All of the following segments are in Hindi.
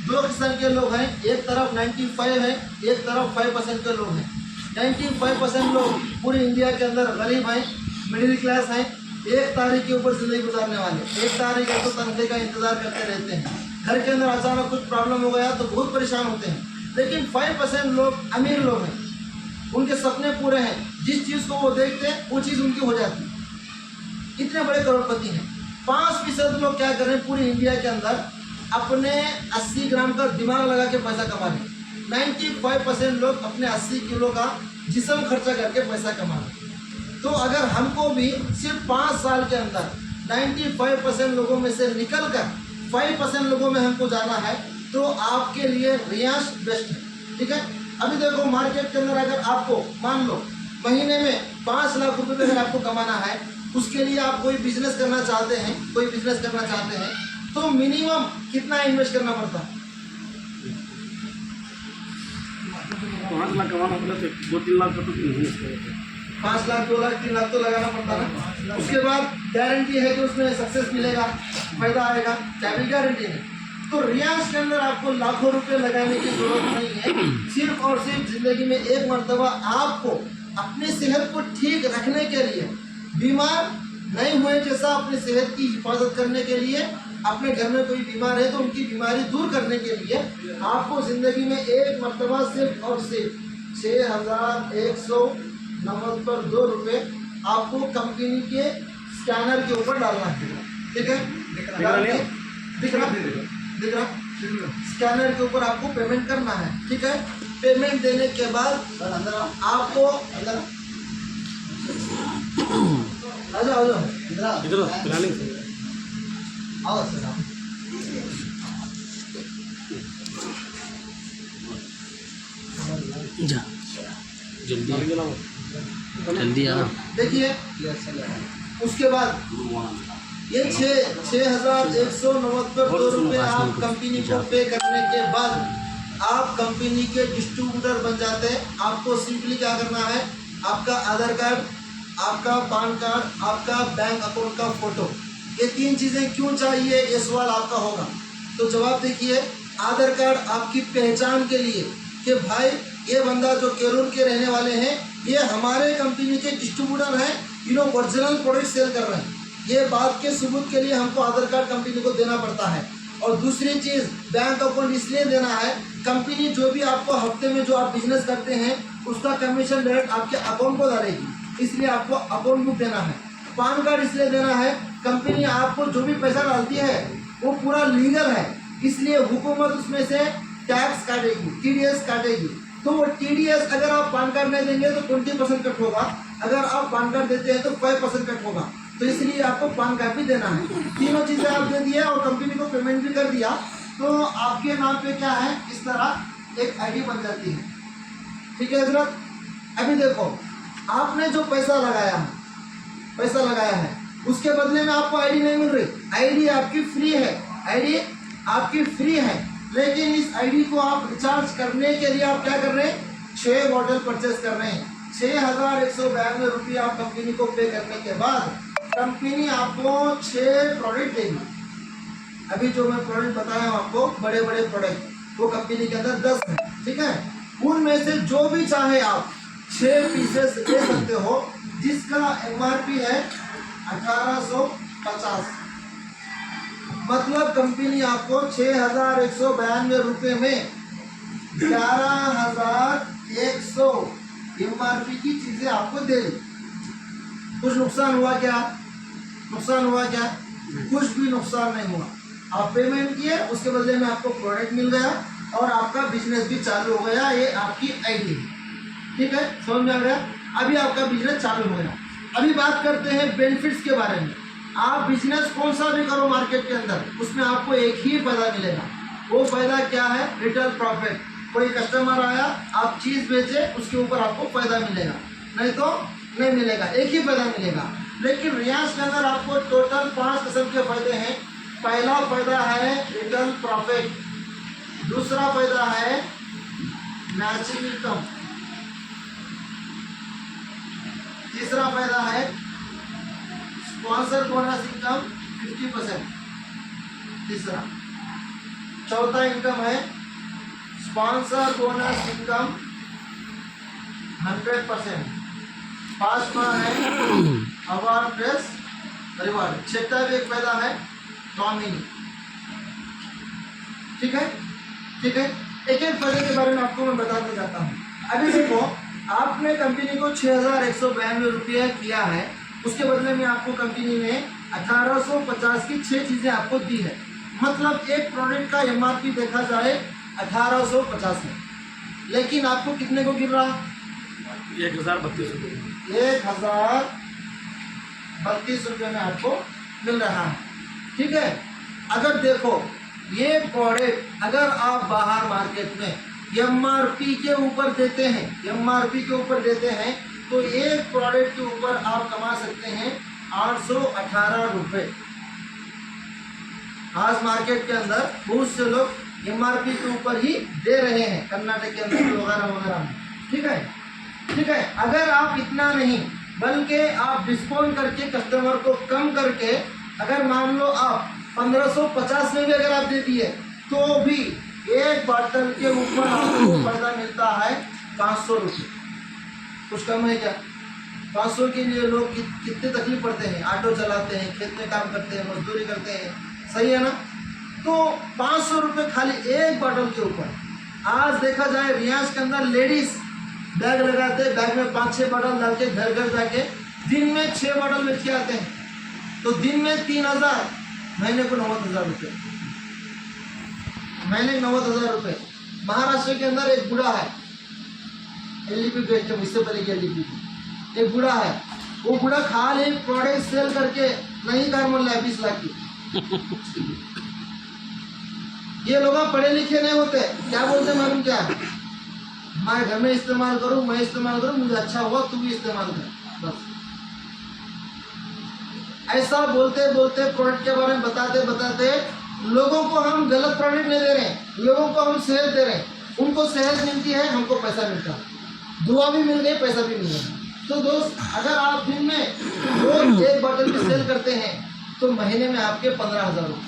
दो किस्म के लोग हैं, एक तरफ 95 है, एक तरफ 5% के लोग हैं। 95% लोग पूरी इंडिया के अंदर गरीब हैं, मिडिल क्लास हैं, एक तारीख के ऊपर ज़िंदगी गुजारने वाले। एक तारीख है तो तनख्वाह का इंतज़ार करते रहते हैं, घर के अंदर अचानक कुछ प्रॉब्लम हो गया तो बहुत परेशान होते हैं। लेकिन 5% लोग अमीर लोग हैं, उनके सपने पूरे हैं, जिस चीज़ को वो देखते हैं वो चीज़ उनकी हो जाती है, इतने बड़े करोड़पति हैं। 5% लोग क्या कर रहे हैं, पूरी इंडिया के अंदर अपने 80 ग्राम का दिमाग लगा के पैसा कमा रहे हैं। 95% लोग अपने 80 किलो का जिस्म खर्चा करके पैसा कमा रहे हैं। तो अगर हमको भी सिर्फ 5 साल के अंदर 95% लोगों में से निकल कर 5% लोगों में हमको जाना है, तो आपके लिए रियांश बेस्ट है। ठीक है, अभी देखो मार्केट के अंदर अगर आपको मान लो महीने में 5 लाख रुपए अगर आपको कमाना है, उसके लिए आप कोई बिजनेस करना चाहते हैं, तो मिनिमम कितना इन्वेस्ट करना पड़ता है? 5 लाख कमाना मतलब 2-3 लाख का तो इन्वेस्ट करते हैं। 5 लाख 2 लाख 3 लाख तो लगाना पड़ता ना। उसके बाद गारंटी है कि उसमें सक्सेस मिलेगा, फायदा आएगा, क्या भी गारंटी नहीं। तो रियांश के अंदर आपको लाखों रुपए लगाने की जरूरत नहीं है। सिर्फ और सिर्फ जिंदगी में एक मरतबा आपको अपनी सेहत को ठीक रखने के लिए, बीमार नहीं हुए जैसा अपनी सेहत की हिफाजत करने के लिए, अपने घर में कोई बीमार है तो उनकी बीमारी दूर करने के लिए आपको ज़िंदगी में एक मरतबा सिर्फ और सिर्फ 6192 रुपये आपको कंपनी के स्कैनर के ऊपर डालना है। ठीक है, दिख रहा स्कैनर के ऊपर आपको पेमेंट करना है। ठीक है, पेमेंट देने के बाद आपको आ जाओ इधर प्लानिंग से आओ सर आप। जा जल्दी आ। देखिए उसके बाद ये 6192 रुपये आप कंपनी को पे करने के बाद आप कंपनी के डिस्ट्रीब्यूटर बन जाते हैं। आपको सिंपली क्या करना है, आपका आधार कार्ड, आपका पान कार्ड, आपका बैंक अकाउंट का फोटो, ये 3 चीज़ें क्यों चाहिए, ये सवाल आपका होगा। तो जवाब देखिए, आधार कार्ड आपकी पहचान के लिए कि भाई ये बंदा जो केरूर के रहने वाले हैं, ये हमारे कंपनी के डिस्ट्रीब्यूटर हैं, ओरिजिनल प्रोडक्ट सेल कर रहे हैं, ये बात के सबूत के लिए हमको आधार कार्ड कंपनी को देना पड़ता है। और दूसरी चीज़, बैंक अकाउंट इसलिए देना है, कंपनी जो भी आपको हफ्ते में जो आप बिजनेस करते हैं उसका कमीशन डायरेक्ट आपके अकाउंट को डालेगी, इसलिए आपको अकाउंट बुक देना है। पान कार्ड इसलिए देना है, कंपनी आपको जो भी पैसा डालती है वो पूरा लीगल है, इसलिए हुकूमत उसमें से टैक्स काटेगी, TDS काटेगी। तो वो TDS अगर आप पान कार्ड नहीं देंगे तो 20% कट होगा, अगर आप पान कार्ड देते हैं तो 5% कट होगा। तो इसलिए आपको पान कार्ड भी देना है। तीनों चीज़ें आप दे दिया और कंपनी को पेमेंट भी कर दिया, तो आपके नाम पे क्या है, इस तरह एक ID बन जाती है। ठीक है हजरत, अभी देखो आपने जो पैसा लगाया है उसके बदले में आपको ID नहीं मिल रही। ID आपकी फ्री है, लेकिन इस ID को आप रिचार्ज करने के लिए आप क्या कर रहे हैं, 6 बॉटल परचेस कर रहे हैं। 6192 रुपये आप कंपनी को पे करने के बाद कंपनी आपको 6 प्रोडक्ट देगी। अभी जो मैं प्रोडक्ट बताया हूँ आपको, बड़े बड़े प्रोडक्ट, वो कंपनी के अंदर 10 हैं। ठीक है, उनमें से जो भी चाहे आप 6 पीसेस ले सकते हो, जिसका MRP है 1850। मतलब कंपनी आपको 6192 रुपये में 11100 MRP की चीज़ें आपको दे दी। कुछ नुकसान हुआ क्या? कुछ भी नुकसान नहीं हुआ। आप पेमेंट किए, उसके बदले में आपको प्रोडक्ट मिल गया और आपका बिजनेस भी चालू हो गया। ये आपकी ID है। ठीक है, समझ में आ गया? अभी आपका बिजनेस चालू हो गया। अभी बात करते हैं बेनिफिट्स के बारे में। आप बिजनेस कौन सा भी करो मार्केट के अंदर, उसमें आपको एक ही फायदा मिलेगा। वो फायदा क्या है? Retail profit. कोई कस्टमर आया, आप चीज़ बेचे, उसके ऊपर आपको फायदा मिलेगा, नहीं तो नहीं मिलेगा, एक ही फायदा मिलेगा। लेकिन रियांश के अंदर आपको टोटल 5 किस्म के फायदे हैं। पहला फायदा है रिटेल प्रॉफिट, दूसरा फायदा है मैचिंग इनकम, तीसरा फायदा है स्पॉन्सर बोनस इनकम 50%, तीसरा चौथा इनकम है स्पॉन्सर बोनस इनकम 100%। पांचवा है अवार्ड प्लस रिवार्ड। छठा भी एक पैदा है नॉमिनी। ठीक है, ठीक है। एक एक फायदे के बारे में आपको मैं बताते जाता हूँ। अभी देखो, आपने कंपनी को 6192 रुपये किया है, उसके बदले में आपको कंपनी ने 1850 की 6 चीज़ें आपको दी है। मतलब एक प्रोडक्ट का एमआरपी देखा जाए 1850 है, लेकिन आपको कितने को गिर रहा? 1032 रुपये। 1032 रुपये में आपको मिल रहा है। ठीक है। अगर देखो ये प्रोडक्ट अगर आप बाहर मार्केट में एमआरपी के ऊपर देते हैं, एमआरपी के ऊपर देते हैं, तो एक प्रोडक्ट के ऊपर आप कमा सकते हैं 818 रुपये। आज मार्केट के अंदर बहुत से लोग एमआरपी के ऊपर ही दे रहे हैं, कर्नाटक के अंदर वगैरह वगैरह में। ठीक है, ठीक है। अगर आप इतना नहीं बल्कि आप डिस्काउंट करके कस्टमर को कम करके, अगर मान लो आप 1550 में भी अगर आप दे दिए, तो भी एक बॉटल के ऊपर आपको फायदा मिलता है 500 रुपये। कुछ कम है क्या? 500 के लिए लोग कितने तकलीफ पड़ते हैं, ऑटो चलाते हैं, खेत में काम करते हैं, मजदूरी करते हैं, सही है ना? तो 500 रुपये खाली एक बॉटल के ऊपर। आज देखा जाए रियाज के अंदर लेडीज बैग लगाते, बैग में 5-6 बॉटल डाल के घर घर जाके दिन में 6 बॉटल बेच के आते हैं, तो दिन में 3000, महीने को 90,000 रुपये, महीने 90,000 रुपये। महाराष्ट्र के अंदर एक बूढ़ा है, एलईपी बेचते हैं, इससे पहले की एलईपी, एक बूढ़ा है, वो बूढ़ा खाली प्रोडक्ट सेल करके नहीं कार मिल रहा है 20 लाख की। ये लोग पढ़े लिखे नहीं होते, क्या बोलते हैं मालूम क्या? मैं घर में इस्तेमाल करूं, मैं इस्तेमाल करूं, मुझे अच्छा हुआ, तू भी इस्तेमाल कर, बस। ऐसा बोलते बोलते प्रोडक्ट के बारे में बताते बताते लोगों को हम गलत प्रोडक्ट नहीं दे रहे हैं, लोगों को हम सेहत दे रहे हैं। उनको सेहत मिलती है, हमको पैसा मिलता है, दुआ भी मिल गई, पैसा भी मिल गया। तो दोस्त, अगर आप दिन में रोज एक बॉटल की सेल करते हैं तो महीने में आपके 15,000 रुपये।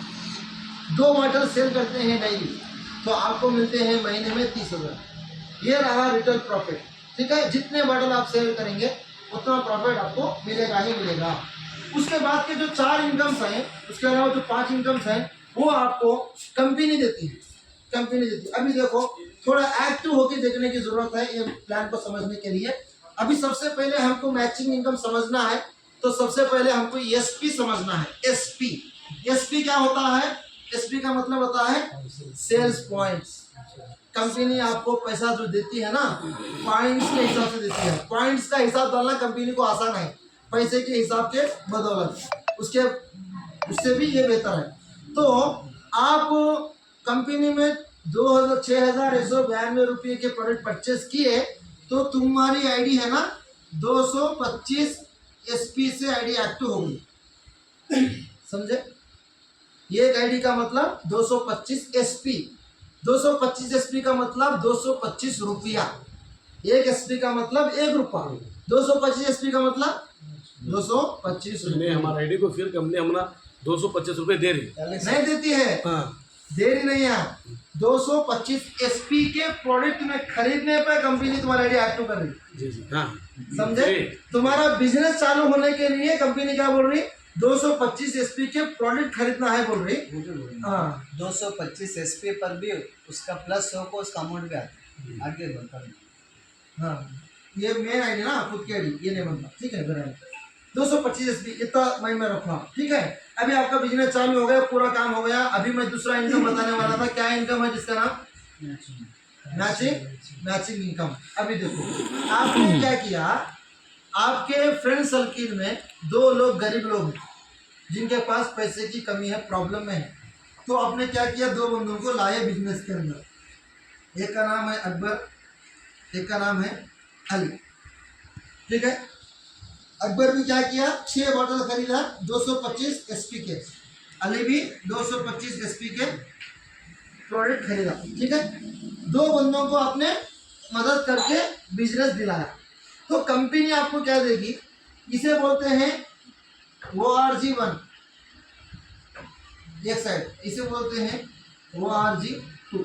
2 बॉटल सेल करते हैं डेली तो आपको मिलते हैं महीने में 30,000। ये रहा रिटेल प्रॉफिट। ठीक है, जितने बॉटल आप सेल करेंगे उतना प्रॉफिट आपको मिलेगा ही मिलेगा। उसके बाद के जो 4 इनकम्स हैं, उसके अलावा जो 5 इनकम्स हैं, वो आपको कंपनी देती है, कंपनी देती है। अभी देखो, थोड़ा एक्टिव होकर देखने की जरूरत है ये प्लान को समझने के लिए। अभी सबसे पहले हमको मैचिंग इनकम समझना है, तो सबसे पहले हमको एसपी समझना है। एसपी, एसपी क्या होता है? एसपी का मतलब होता है सेल्स पॉइंट्स। कंपनी आपको पैसा जो देती है ना, पॉइंट्स के हिसाब से देती है। पॉइंट्स का हिसाब डालना कंपनी को आसान है, पैसे के हिसाब के बदौलत उससे भी ये बेहतर है। तो आप कंपनी में 6192 रुपये के प्रोडक्ट परचेस किए, तो तुम्हारी आईडी है ना 225 एसपी से आईडी एक्टिव हो गई। समझे? ये एक आईडी का मतलब 225 एसपी। 225 एसपी का मतलब 225 रुपया। एक एसपी का मतलब 1 रुपया। 225 एसपी का मतलब 225 रुपये। हमारा आईडी को फिर कंपनी हमारा 225 रुपये दे रही नहीं देती है, देरी नहीं है। 225 एसपी के प्रोडक्ट में खरीदने पर कंपनी तुम्हारा आईडी एक्टिव कर रही है। जी जी, हाँ, समझे? तुम्हारा बिजनेस चालू होने के लिए कंपनी क्या बोल रही? 225 एसपी के प्रोडक्ट खरीदना है बोल रही। हाँ, 225 एसपी पर भी उसका प्लस हो को उसका अमाउंट भी आता है। आगे बढ़ता है। हाँ, ये मेन आईडी ना, खुद की आईडी, ये नहीं बनता। ठीक है, मेरा 225 एसपी इतना माइंड में रखना। ठीक है, अभी आपका बिजनेस चालू हो गया, पूरा काम हो गया। अभी मैं दूसरा इनकम बताने वाला था। क्या इनकम है जिसका नाम मैचिंग इनकम। अभी देखो, आपने क्या किया, आपके फ्रेंड सर्किल में 2 लोग गरीब लोग हैं जिनके पास पैसे की कमी है, प्रॉब्लम में है। तो आपने क्या किया, 2 बंदों को लाए बिजनेस के अंदर। एक का नाम है अकबर, एक का नाम है अली। ठीक है, अकबर भी क्या किया, 6 बॉटल खरीदा 225 एसपी के। अली भी 225 एसपी के प्रोडक्ट खरीदा। ठीक है, 2 बंदों को आपने मदद करके बिजनेस दिलाया। तो कंपनी आपको क्या देगी, इसे बोलते हैं ORG1 एक साइड, इसे बोलते हैं ORG2,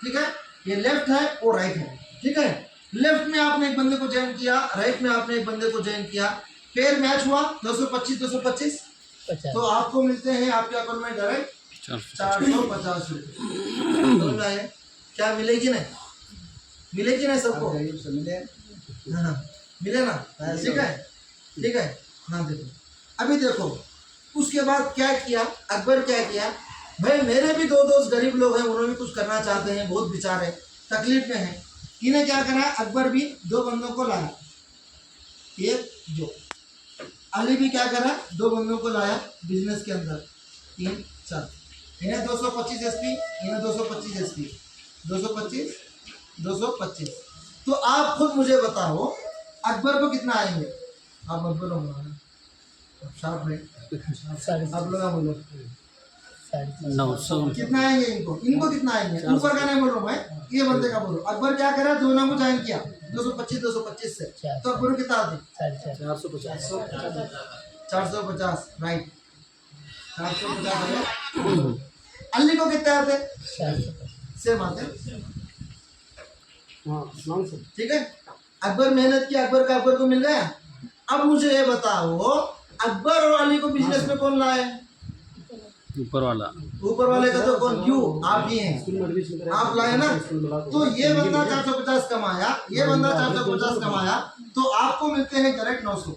ठीक है। ये लेफ्ट है और राइट है, ठीक है। लेफ्ट में आपने एक बंदे को ज्वाइन किया, राइट में आपने एक बंदे को ज्वाइन किया, पेयर मैच हुआ 225 तो आपको मिलते हैं आपके अकाउंट में डायरेक्ट 450 रुपये। समझ में आया? क्या मिलेगी नहीं? मिलेगी नहीं सबको? गरीब से मिले हाँ मिले ना, ठीक है ठीक है। हाँ देखो अभी देखो उसके बाद क्या किया अकबर, क्या किया भाई, मेरे भी दो दोस्त गरीब लोग हैं, उन्होंने भी कुछ करना चाहते हैं, बहुत बेचारे तकलीफ में हैं। इन्हें क्या करा, अकबर भी दो बंदों को लाया, एक जो अली भी क्या करा, दो बंदों को लाया बिजनेस के अंदर, 3 4, इन्हें 225 एसपी, इन्हें 225 एसपी, 225। तो आप खुद मुझे बताओ अकबर को कितना आएंगे? आप अकबर को बोलो शार्प में, आप लोग बोलो 900 कितना आएंगे इनको कितना आएंगे? ऊपर का नहीं बोल रहा हूँ मैं, ये बंदे का बोलो। अकबर क्या करा, दोनों को ज्वाइन किया 225 से, तो अकबर को कितना आती? 450 राइट, 450। अली को कितने आते? सेम आते, हाँ नाम से ठीक है। अकबर मेहनत किया, अकबर को मिल गया। अब मुझे ये बताओ अकबर और अली को बिजनेस में कौन लाए? ऊपर वाला, ऊपर वाले का तो कौन, क्यों आप ही हैं, आप लाए ना। तो ये बंदा 450 कमाया, ये बंदा 450 कमाया, तो आपको मिलते हैं डायरेक्ट 900।